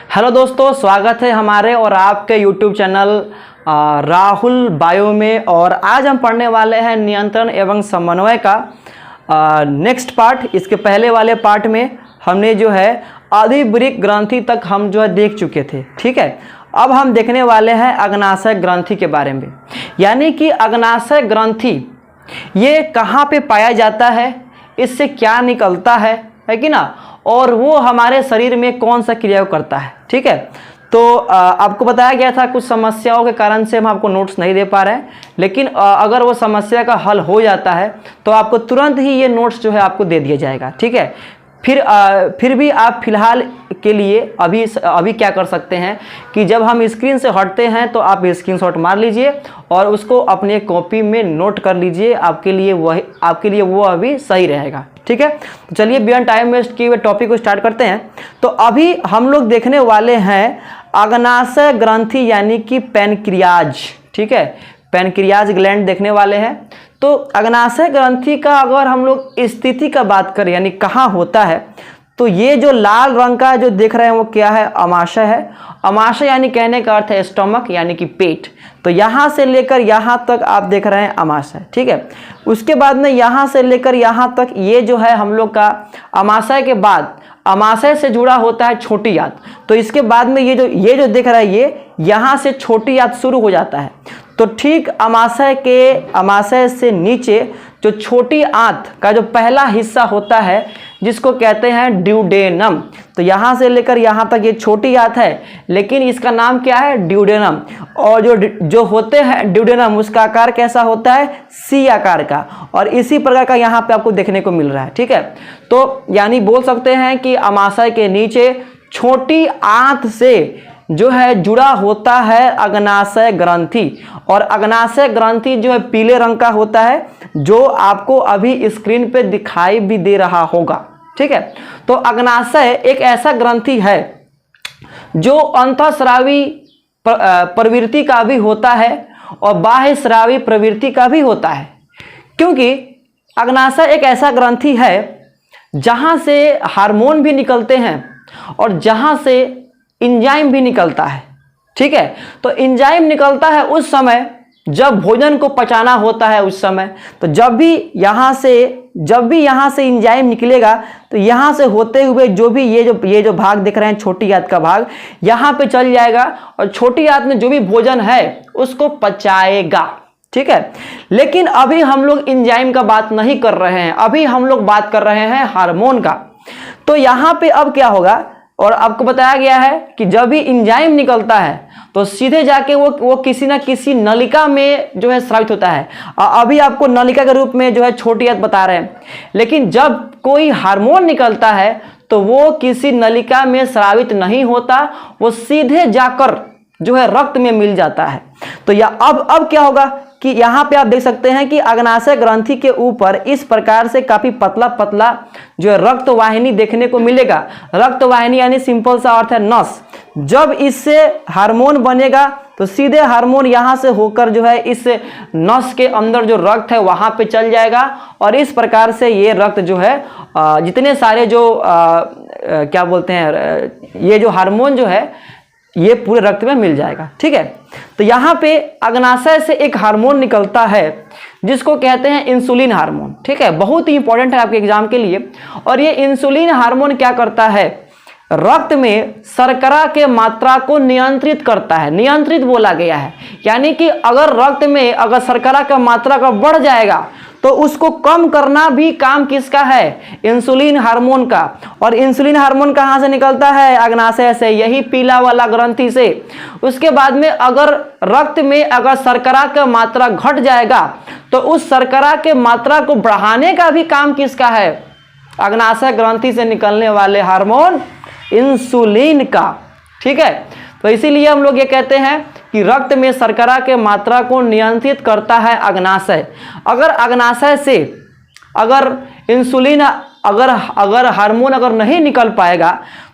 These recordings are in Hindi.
हेलो दोस्तों, स्वागत है हमारे और आपके यूट्यूब चैनल राहुल बायो में। और आज हम पढ़ने वाले हैं नियंत्रण एवं समन्वय का नेक्स्ट पार्ट। इसके पहले वाले पार्ट में हमने जो है अधिवृक्क ग्रंथि तक हम जो है देख चुके थे। ठीक है, अब हम देखने वाले हैं अग्नाशय ग्रंथि के बारे में, यानी कि अग्नाशय ग्रंथि ये कहाँ पे पाया जाता है, इससे क्या निकलता है कि ना, और वो हमारे शरीर में कौन सा क्रिया करता है। ठीक है, तो आपको बताया गया था कुछ समस्याओं के कारण से हम आपको नोट्स नहीं दे पा रहे हैं, लेकिन अगर वो समस्या का हल हो जाता है तो आपको तुरंत ही ये नोट्स जो है आपको दे दिया जाएगा। ठीक है, फिर भी आप फिलहाल के लिए अभी क्या कर सकते हैं कि जब हम स्क्रीन से हटते हैं तो आप स्क्रीनशॉट मार लीजिए और उसको अपने कॉपी में नोट कर लीजिए। आपके लिए वो अभी सही रहेगा। ठीक है, तो चलिए बिना टाइम वेस्ट किए हुए टॉपिक को स्टार्ट करते हैं। तो अभी हम लोग देखने वाले हैं अग्नाशय ग्रंथि यानी कि पैनक्रियाज। ठीक है, पैनक्रियाज ग्लैंड देखने वाले हैं। तो अग्नाशय ग्रंथि का अगर हम लोग स्थिति का बात करें यानी कहाँ होता है, तो ये जो लाल रंग का जो देख रहे हैं वो क्या है, अमाशय है। अमाशय यानी कहने का अर्थ है स्टमक यानी कि पेट। तो यहाँ से लेकर यहाँ तक आप देख रहे हैं अमाशय। ठीक है, उसके बाद में यहाँ से लेकर यहाँ तक ये जो है हम लोग का अमाशय के बाद अमाशय से जुड़ा होता है छोटी आंत। तो इसके बाद में ये जो दिख रहा है ये यहाँ से छोटी आंत शुरू हो जाता है। तो ठीक अमाशय से नीचे जो छोटी आंत का जो पहला हिस्सा होता है जिसको कहते हैं ड्यूडेनम। तो यहाँ से लेकर यहाँ तक ये छोटी आंत है, लेकिन इसका नाम क्या है, ड्यूडेनम। और जो होते हैं ड्यूडेनम उसका आकार कैसा होता है, सी आकार का, और इसी प्रकार का यहाँ पे आपको देखने को मिल रहा है। ठीक है, तो यानी बोल सकते हैं कि अमाशय के नीचे छोटी आंत से जो है जुड़ा होता है अग्नाशय ग्रंथि। और अग्नाशय ग्रंथि जो है पीले रंग का होता है, जो आपको अभी स्क्रीन पे दिखाई भी दे रहा होगा। ठीक है, तो अग्नाशय एक ऐसा ग्रंथि है जो अंतःस्रावी प्रवृत्ति का भी होता है और बाह्य स्रावी प्रवृत्ति का भी होता है। क्योंकि अग्नाशय एक ऐसा ग्रंथि है जहां से हार्मोन भी निकलते हैं और जहां से एंजाइम भी निकलता है। ठीक है, तो एंजाइम निकलता है उस समय जब भोजन को पचाना होता है उस समय। तो जब भी यहाँ से एंजाइम निकलेगा तो यहाँ से होते हुए जो भी ये जो भाग दिख रहे हैं छोटी आंत का भाग, यहाँ पे चल जाएगा और छोटी आंत में जो भी भोजन है उसको पचाएगा। ठीक है, लेकिन अभी हम लोग एंजाइम का बात नहीं कर रहे हैं, अभी हम लोग बात कर रहे हैं हार्मोन का। तो यहाँ पे अब क्या होगा, और आपको बताया गया है कि जब भी एंजाइम निकलता है तो सीधे जाके वो किसी ना किसी नलिका में जो है स्रावित होता है। अभी आपको नलिका के रूप में जो है छोटी आंत बता रहे हैं, लेकिन जब कोई हार्मोन निकलता है तो वो किसी नलिका में स्रावित नहीं होता, वो सीधे जाकर जो है रक्त में मिल जाता है। तो अब क्या होगा कि यहाँ पे आप देख सकते हैं कि अग्नाशय ग्रंथि के ऊपर इस प्रकार से काफी पतला पतला जो है रक्त वाहिनी देखने को मिलेगा। रक्त वाहिनी यानी सिंपल सा अर्थ है नस। जब इससे हार्मोन बनेगा तो सीधे हार्मोन यहाँ से होकर जो है इस नस के अंदर जो रक्त है वहां पे चल जाएगा, और इस प्रकार से ये रक्त जो है जितने सारे जो क्या बोलते हैं ये जो हार्मोन जो है ये पूरे रक्त में मिल जाएगा। ठीक है, तो यहाँ पे अग्नाशय से एक हार्मोन निकलता है जिसको कहते हैं इंसुलिन हार्मोन। ठीक है, बहुत ही इंपॉर्टेंट है आपके एग्जाम के लिए। और ये इंसुलिन हार्मोन क्या करता है, रक्त में शर्करा के मात्रा को नियंत्रित करता है। नियंत्रित बोला गया है, यानी कि अगर रक्त में अगर शर्करा का मात्रा का बढ़ जाएगा तो उसको कम करना भी काम किसका है, इंसुलिन हार्मोन का। और इंसुलिन हार्मोन कहाँ से निकलता है, अग्नाशय से, यही पीला वाला ग्रंथि से। उसके बाद में अगर रक्त में अगर शर्करा का मात्रा घट जाएगा तो उस शर्करा के मात्रा को बढ़ाने का भी काम किसका है, अग्नाशय ग्रंथि से निकलने वाले हार्मोन इंसुलिन का। ठीक है, तो इसीलिए हम लोग ये कहते हैं कि रक्त में शर्करा के मात्रा को नियंत्रित करता है अग्नाशय। अगर अग्नाशय से अगर इंसुलिन अगर हार्मोन अगर नहीं निकल पाएगा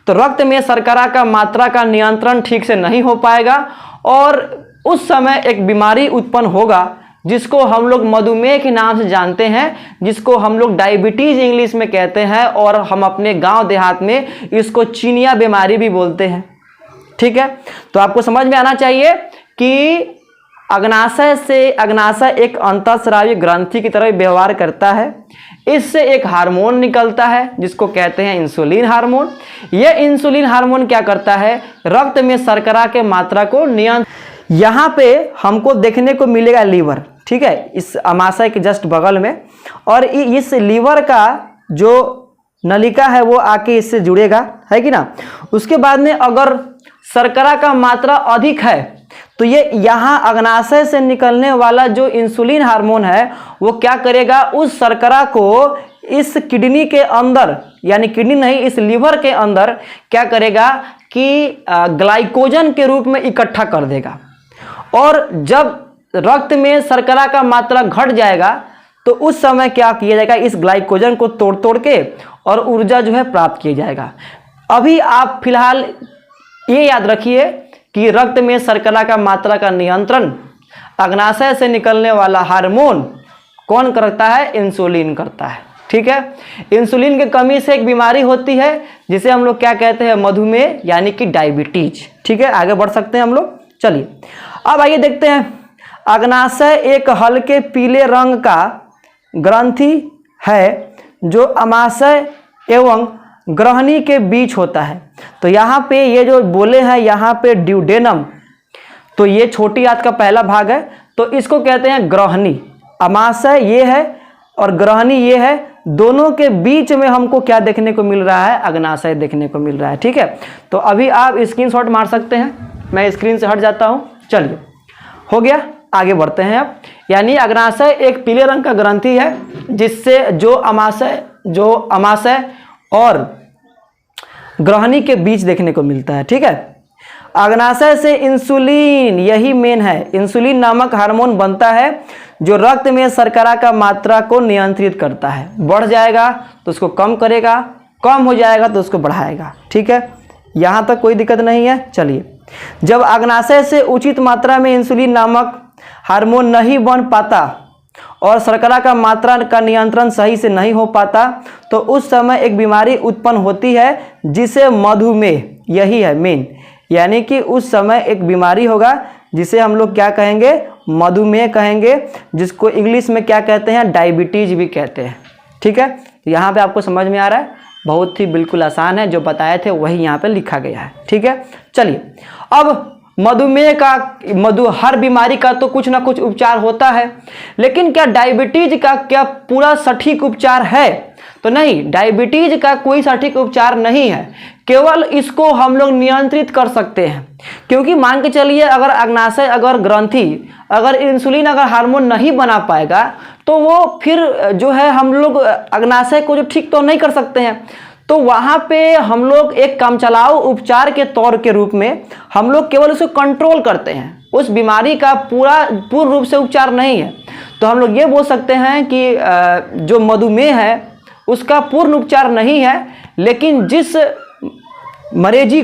तो रक्त में शर्करा का मात्रा का नियंत्रण ठीक से नहीं हो पाएगा, और उस समय एक बीमारी उत्पन्न होगा जिसको हम लोग मधुमेह के नाम से जानते हैं, जिसको हम लोग डायबिटीज इंग्लिश में कहते हैं, और हम अपने गांव देहात में इसको चिनिया बीमारी भी बोलते हैं। ठीक है, तो आपको समझ में आना चाहिए कि अग्नाशय एक अंतःस्रावी ग्रंथि की तरह व्यवहार करता है। इससे एक हार्मोन निकलता है जिसको कहते हैं इंसुलिन हार्मोन। यह इंसुलिन हार्मोन क्या करता है, रक्त में शर्करा के मात्रा को नियंत्रित। यहाँ पे हमको देखने को मिलेगा लीवर, ठीक है, इस अमाशय के जस्ट बगल में, और इस लीवर का जो नलिका है वो आके इससे जुड़ेगा, है कि ना। उसके बाद में अगर शर्करा का मात्रा अधिक है तो ये यहाँ अग्नाशय से निकलने वाला जो इंसुलिन हार्मोन है वो क्या करेगा, उस शर्करा को इस किडनी के अंदर, यानी किडनी नहीं, इस लीवर के अंदर क्या करेगा कि ग्लाइकोजन के रूप में इकट्ठा कर देगा। और जब रक्त में शर्करा का मात्रा घट जाएगा तो उस समय क्या किया जाएगा, इस ग्लाइकोजन को तोड़ तोड़ के और ऊर्जा जो है प्राप्त किया जाएगा। अभी आप फिलहाल ये याद रखिए कि रक्त में शर्करा का मात्रा का नियंत्रण अग्नाशय से निकलने वाला हार्मोन कौन करता है, इंसुलिन करता है, ठीक है। इंसुलिन की कमी से एक बीमारी होती है जिसे हम लोग क्या कहते हैं, मधुमेह, यानी कि डायबिटीज, ठीक है। आगे बढ़ सकते हैं हम लोग, चलिए अब आइए देखते हैं। अग्नाशय एक हल्के पीले रंग का ग्रंथि है जो अमाशय एवं ग्रहणी के बीच होता है। तो यहाँ पे ये जो बोले हैं यहाँ पे ड्यूडेनम, तो ये छोटी आंत का पहला भाग है, तो इसको कहते हैं ग्रहणी। अमाशय ये है और ग्रहणी ये है, दोनों के बीच में हमको क्या देखने को मिल रहा है, अग्नाशय देखने को मिल रहा है, ठीक है। तो अभी आप स्क्रीनशॉट मार सकते हैं, मैं स्क्रीन से हट जाता हूँ। चलिए हो गया, आगे बढ़ते हैं अब। यानी अग्नाशय एक पीले रंग का ग्रंथि है जिससे जो अमाशय और ग्रहणी के बीच देखने को मिलता है, ठीक है। अग्नाशय से इंसुलिन, यही मेन है, इंसुलिन नामक हार्मोन बनता है जो रक्त में शर्करा का मात्रा को नियंत्रित करता है। बढ़ जाएगा तो उसको कम करेगा, कम हो जाएगा तो उसको बढ़ाएगा, ठीक है। यहाँ तक कोई दिक्कत नहीं है। चलिए, जब अग्नाशय से उचित मात्रा में इंसुलिन नामक हार्मोन नहीं बन पाता और शर्करा का मात्रा का नियंत्रण सही से नहीं हो पाता तो उस समय एक बीमारी उत्पन्न होती है जिसे मधुमेह, यही है मेन, यानी कि उस समय एक बीमारी होगा जिसे हम लोग क्या कहेंगे, मधुमेह कहेंगे, जिसको इंग्लिश में क्या कहते हैं, डायबिटीज भी कहते हैं, ठीक है। तो यहाँ पे आपको समझ में आ रहा है, बहुत ही बिल्कुल आसान है, जो बताए थे वही यहाँ पे लिखा गया है, ठीक है। चलिए अब मधुमेह का, हर बीमारी का तो कुछ ना कुछ उपचार होता है, लेकिन क्या डायबिटीज का क्या पूरा सटीक उपचार है, तो नहीं, डायबिटीज का कोई सटीक उपचार नहीं है। केवल इसको हम लोग नियंत्रित कर सकते हैं, क्योंकि मान के चलिए अगर अग्नाशय, अगर ग्रंथि, अगर इंसुलिन अगर हार्मोन नहीं बना पाएगा तो वो फिर जो है हम लोग अग्नाशय को जो ठीक तो नहीं कर सकते हैं। तो वहाँ पे हम लोग एक काम चलाओ उपचार के तौर के रूप में हम लोग केवल उसको कंट्रोल करते हैं, उस बीमारी का पूर्ण रूप से उपचार नहीं है। तो हम लोग ये बोल सकते हैं कि जो मधुमेह है उसका पूर्ण उपचार नहीं है, लेकिन जिस मरीजी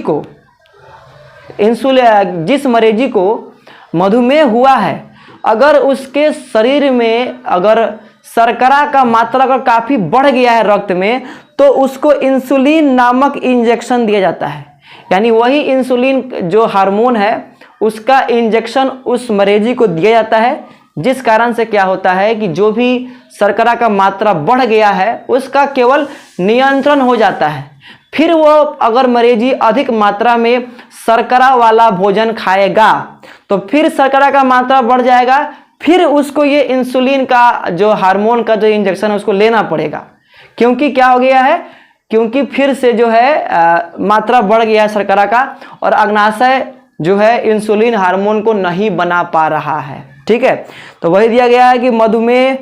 को मधुमेह हुआ है, अगर उसके शरीर में अगर शर्करा का मात्रा अगर काफ़ी बढ़ गया है रक्त में, तो उसको इंसुलिन नामक इंजेक्शन दिया जाता है। यानी वही इंसुलिन जो हार्मोन है उसका इंजेक्शन उस मरीजी को दिया जाता है, जिस कारण से क्या होता है कि जो भी शर्करा का मात्रा बढ़ गया है उसका केवल नियंत्रण हो जाता है। फिर वो अगर मरीजी अधिक मात्रा में शर्करा वाला भोजन खाएगा तो फिर शर्करा का मात्रा बढ़ जाएगा, फिर उसको ये इंसुलिन का जो हार्मोन का जो इंजेक्शन है उसको लेना पड़ेगा। क्योंकि क्या हो गया है, क्योंकि फिर से जो है मात्रा बढ़ गया है शर्करा का, और अग्नाशय जो है इंसुलिन हार्मोन को नहीं बना पा रहा है, ठीक है। तो वही दिया गया है कि मधुमेह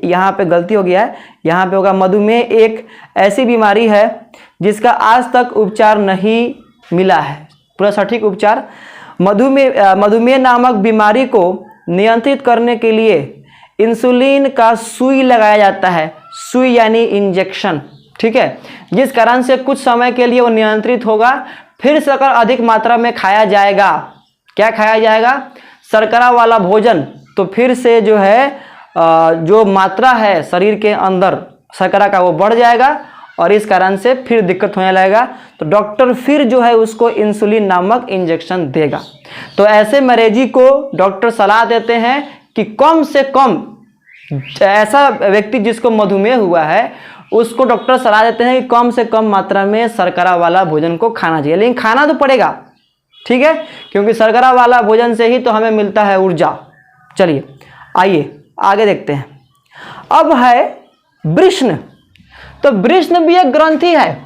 यहाँ पे गलती हो गया है, यहाँ पे होगा मधुमेह एक ऐसी बीमारी है जिसका आज तक उपचार नहीं मिला है, पूरा सटीक उपचार। मधुमेह नामक बीमारी को नियंत्रित करने के लिए इंसुलिन का सुई लगाया जाता है, सुई यानी इंजेक्शन, ठीक है, जिस कारण से कुछ समय के लिए वो नियंत्रित होगा। फिर से अगर अधिक मात्रा में खाया जाएगा, क्या खाया जाएगा, शर्करा वाला भोजन, तो फिर से जो है जो मात्रा है शरीर के अंदर शर्करा का वो बढ़ जाएगा और इस कारण से फिर दिक्कत होने लगेगा, तो डॉक्टर फिर जो है उसको इंसुलिन नामक इंजेक्शन देगा। तो ऐसे मरीजी को डॉक्टर सलाह देते हैं कि कम से कम, ऐसा व्यक्ति जिसको मधुमेह हुआ है उसको डॉक्टर सलाह देते हैं कि कम से कम मात्रा में शर्करा वाला भोजन को खाना चाहिए, लेकिन खाना तो पड़ेगा, ठीक है, क्योंकि शर्करा वाला भोजन से ही तो हमें मिलता है ऊर्जा। चलिए आइए आगे देखते हैं। अब है वृष्ण। तो वृष्ण भी एक ग्रंथि है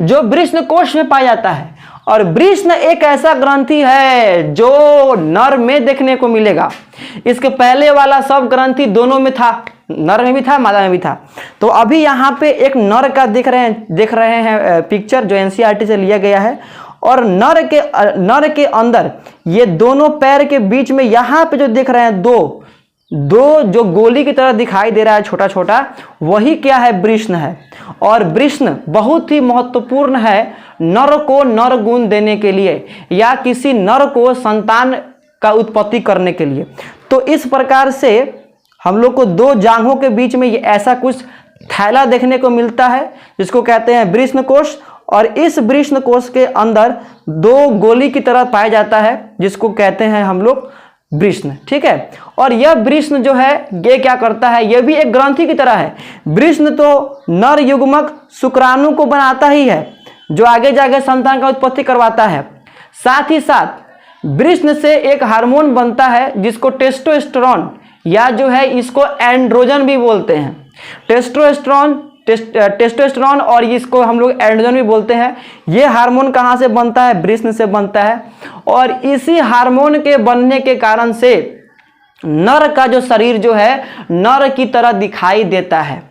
जो वृष्ण कोश में पाया जाता है, और वृष्ण एक ऐसा ग्रंथि है जो नर में देखने को मिलेगा। इसके पहले वाला सब ग्रंथि दोनों में था, नर में भी था मादा में भी था। तो अभी यहाँ पे एक नर का देख रहे हैं पिक्चर जो एनसीईआरटी से लिया गया है, और नर के अंदर ये दोनों पैर के बीच में यहाँ पे जो देख रहे हैं दो जो गोली की तरह दिखाई दे रहा है छोटा छोटा, वही क्या है, वृष्ण है। और वृष्ण बहुत ही महत्वपूर्ण है नर को नर गुण देने के लिए या किसी नर को संतान का उत्पत्ति करने के लिए। तो इस प्रकार से हम लोग को दो जांघों के बीच में ये ऐसा कुछ थैला देखने को मिलता है जिसको कहते हैं वृष्ण कोश, और इस वृष्ण कोश के अंदर दो गोली की तरह पाया जाता है जिसको कहते हैं हम लोग वृष्ण, ठीक है। और यह वृष्ण जो है ये क्या करता है, यह भी एक ग्रंथि की तरह है। वृष्ण तो नर युग्मक शुक्राणु को बनाता ही है जो आगे जाके संतान का उत्पत्ति करवाता है। साथ ही साथ वृष्ण से एक हार्मोन बनता है जिसको टेस्टोस्टेरोन या जो है इसको एंड्रोजन भी बोलते हैं। टेस्टोस्टेरोन और इसको हम लोग एंड्रोजन भी बोलते हैं। ये हार्मोन कहाँ से बनता है, वृष्ण से बनता है। और इसी हार्मोन के बनने के कारण से नर का जो शरीर जो है नर की तरह दिखाई देता है।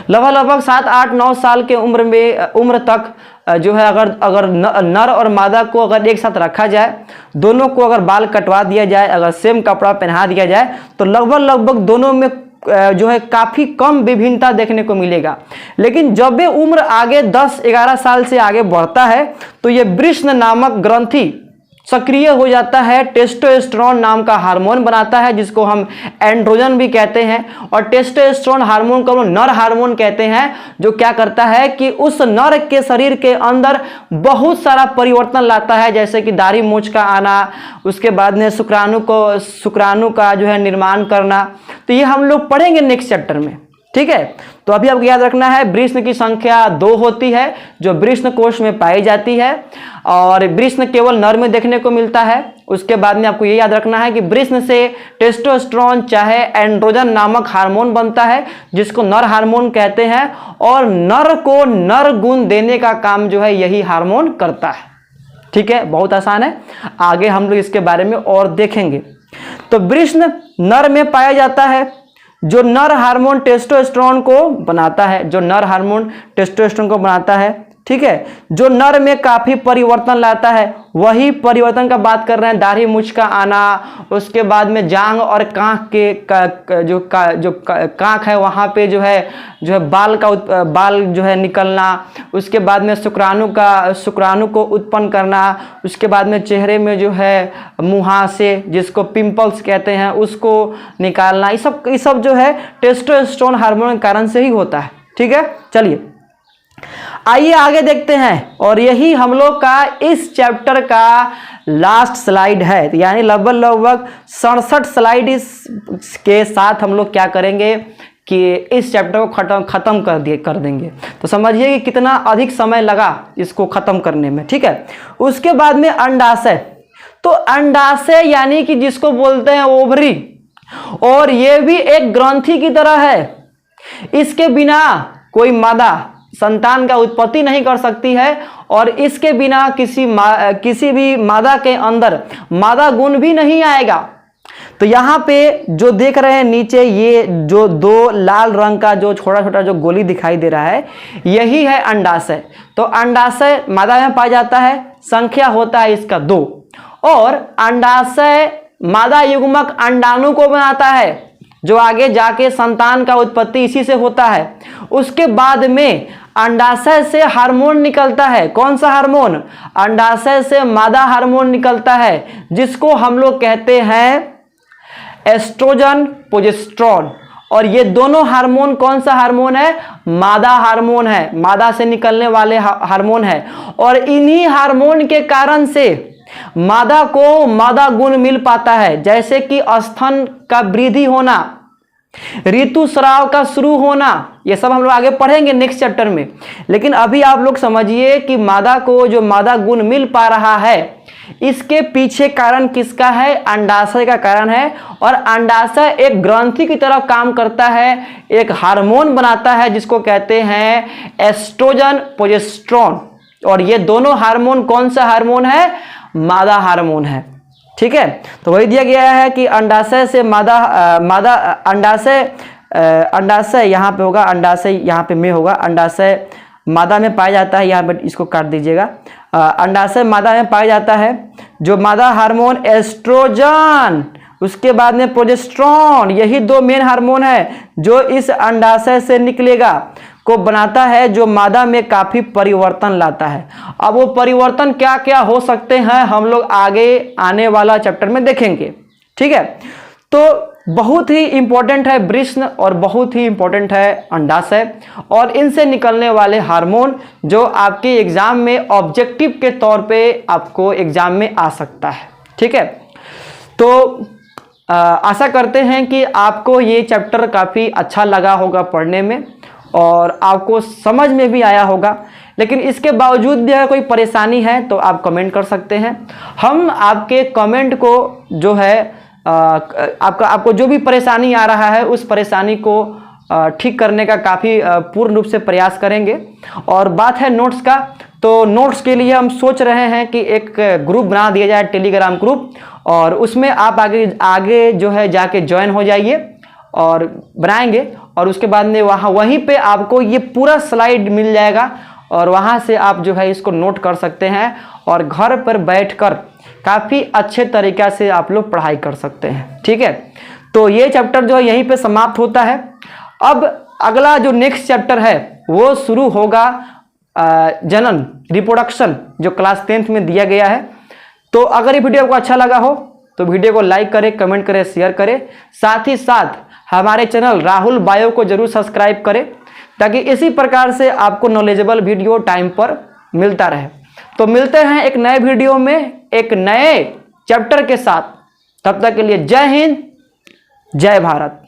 लगभग 7, 8, 9 साल के उम्र तक जो है अगर नर और मादा को अगर एक साथ रखा जाए, दोनों को अगर बाल कटवा दिया जाए, अगर सेम कपड़ा पहना दिया जाए, तो लगभग दोनों में जो है काफ़ी कम विभिन्नता देखने को मिलेगा। लेकिन जब ये उम्र आगे 10-11 साल से आगे बढ़ता है तो ये वृष्ण नामक ग्रंथि सक्रिय हो जाता है, टेस्टोस्टेरोन नाम का हार्मोन बनाता है जिसको हम एंड्रोजन भी कहते हैं। और टेस्टोस्टेरोन हार्मोन को नर हार्मोन कहते हैं, जो क्या करता है कि उस नर के शरीर के अंदर बहुत सारा परिवर्तन लाता है, जैसे कि दाढ़ी मूंछ का आना, उसके बाद में शुक्राणु का जो है निर्माण करना। तो ये हम लोग पढ़ेंगे नेक्स्ट चैप्टर में, ठीक है। तो अभी आपको याद रखना है वृष्ण की संख्या 2 होती है जो वृष्ण कोश में पाई जाती है, और वृष्ण केवल नर में देखने को मिलता है। उसके बाद में आपको ये याद रखना है कि वृष्ण से टेस्टोस्टेरोन चाहे एंड्रोजन नामक हार्मोन बनता है जिसको नर हार्मोन कहते हैं, और नर को नर गुण देने का काम जो है यही हार्मोन करता है, ठीक है। बहुत आसान है, आगे हम लोग इसके बारे में और देखेंगे। तो वृष्ण नर में पाया जाता है जो नर हार्मोन टेस्टोस्टेरोन को बनाता है, ठीक है, जो नर में काफी परिवर्तन लाता है। वही परिवर्तन का बात कर रहे हैं, दाढ़ी मूंछ का आना, उसके बाद में जांघ और कांख के जो कांख है वहां पे जो है बाल जो है निकलना, उसके बाद में शुक्राणु को उत्पन्न करना, उसके बाद में चेहरे में जो है मुहासे जिसको पिंपल्स कहते हैं उसको निकालना, ये सब जो है टेस्टोस्टेरोन हार्मोन के कारण से ही होता है, ठीक है। चलिए आइए आगे देखते हैं, और यही हम लोग का इस चैप्टर का लास्ट स्लाइड है। यानी लगभग 67 स्लाइड इसके साथ हम लोग क्या करेंगे कि इस चैप्टर को खत्म कर देंगे। तो समझिए कि कितना अधिक समय लगा इसको खत्म करने में, ठीक है। उसके बाद में अंडाशय। तो अंडाशय यानी कि जिसको बोलते हैं ओवरी, और ये भी एक ग्रंथि की तरह है। इसके बिना कोई मादा संतान का उत्पत्ति नहीं कर सकती है, और इसके बिना किसी भी मादा के अंदर मादा गुण भी नहीं आएगा। तो यहाँ पे जो देख रहे हैं नीचे, ये जो 2 लाल रंग का जो छोटा छोटा जो गोली दिखाई दे रहा है, यही है अंडाशय। तो अंडाशय मादा में पाया जाता है, संख्या होता है इसका 2, और अंडाशय मादा युग्मक अंडाणु को बनाता है जो आगे जाके संतान का उत्पत्ति इसी से होता है। उसके बाद में अंडाशय से हार्मोन निकलता है। कौन सा हार्मोन? अंडाशय से मादा हार्मोन निकलता है जिसको हम लोग कहते हैं एस्ट्रोजन, प्रोजेस्टेरोन। और ये दोनों हार्मोन कौन सा हार्मोन है? मादा हार्मोन है, मादा से निकलने वाले हार्मोन है। और इन्हीं हार्मोन के कारण से मादा को मादा गुण मिल पाता है, जैसे कि स्तन का वृद्धि होना, ऋतुस्राव का शुरू होना, ये सब हम लोग आगे पढ़ेंगे नेक्स्ट चैप्टर में। लेकिन अभी आप लोग समझिए कि मादा को जो मादा गुण मिल पा रहा है, इसके पीछे कारण किसका है? अंडाशय का कारण है। और अंडाशय एक ग्रंथि की तरह काम करता है, एक हार्मोन बनाता है जिसको कहते हैं एस्ट्रोजन, प्रोजेस्टेरोन। और ये दोनों हार्मोन कौन सा हार्मोन है? मादा हार्मोन है। ठीक है, तो वही दिया गया है कि अंडाशय से अंडाशय यहाँ पे होगा, अंडाशय यहाँ पे में होगा, अंडाशय मादा में पाया जाता है। यहाँ पर इसको काट दीजिएगा। अंडाशय मादा में पाया जाता है जो मादा हार्मोन एस्ट्रोजन, उसके बाद में प्रोजेस्टेरोन, यही दो मेन हार्मोन है जो इस अंडाशय से निकलेगा को बनाता है, जो मादा में काफी परिवर्तन लाता है। अब वो परिवर्तन क्या क्या हो सकते हैं हम लोग आगे आने वाला चैप्टर में देखेंगे। ठीक है, तो बहुत ही इंपॉर्टेंट है वृषण और बहुत ही इंपॉर्टेंट है अंडाशय और इनसे निकलने वाले हार्मोन, जो आपके एग्जाम में ऑब्जेक्टिव के तौर पे आपको एग्जाम में आ सकता है। ठीक है, तो आशा करते हैं कि आपको ये चैप्टर काफ़ी अच्छा लगा होगा पढ़ने में और आपको समझ में भी आया होगा। लेकिन इसके बावजूद भी अगर कोई परेशानी है तो आप कमेंट कर सकते हैं। हम आपके कमेंट को जो है आपको जो भी परेशानी आ रहा है उस परेशानी को ठीक करने का काफ़ी पूर्ण रूप से प्रयास करेंगे। और बात है नोट्स का, तो नोट्स के लिए हम सोच रहे हैं कि एक ग्रुप बना दिया जाए, टेलीग्राम ग्रुप, और उसमें आप आगे जो है जाके ज्वाइन हो जाइए और बनाएंगे। और उसके बाद में वहीं पे आपको ये पूरा स्लाइड मिल जाएगा और वहाँ से आप जो है इसको नोट कर सकते हैं और घर पर बैठकर काफ़ी अच्छे तरीक़ा से आप लोग पढ़ाई कर सकते हैं। ठीक है, तो ये चैप्टर जो है यहीं पे समाप्त होता है। अब अगला जो नेक्स्ट चैप्टर है वो शुरू होगा जनन, रिप्रोडक्शन, जो क्लास 10th में दिया गया है। तो अगर ये वीडियो आपको अच्छा लगा हो तो वीडियो को लाइक करें, कमेंट करें, शेयर करें। साथ ही साथ हमारे चैनल राहुल बायो को जरूर सब्सक्राइब करें ताकि इसी प्रकार से आपको नॉलेजेबल वीडियो टाइम पर मिलता रहे। तो मिलते हैं एक नए वीडियो में एक नए चैप्टर के साथ। तब तक के लिए जय हिंद, जय भारत।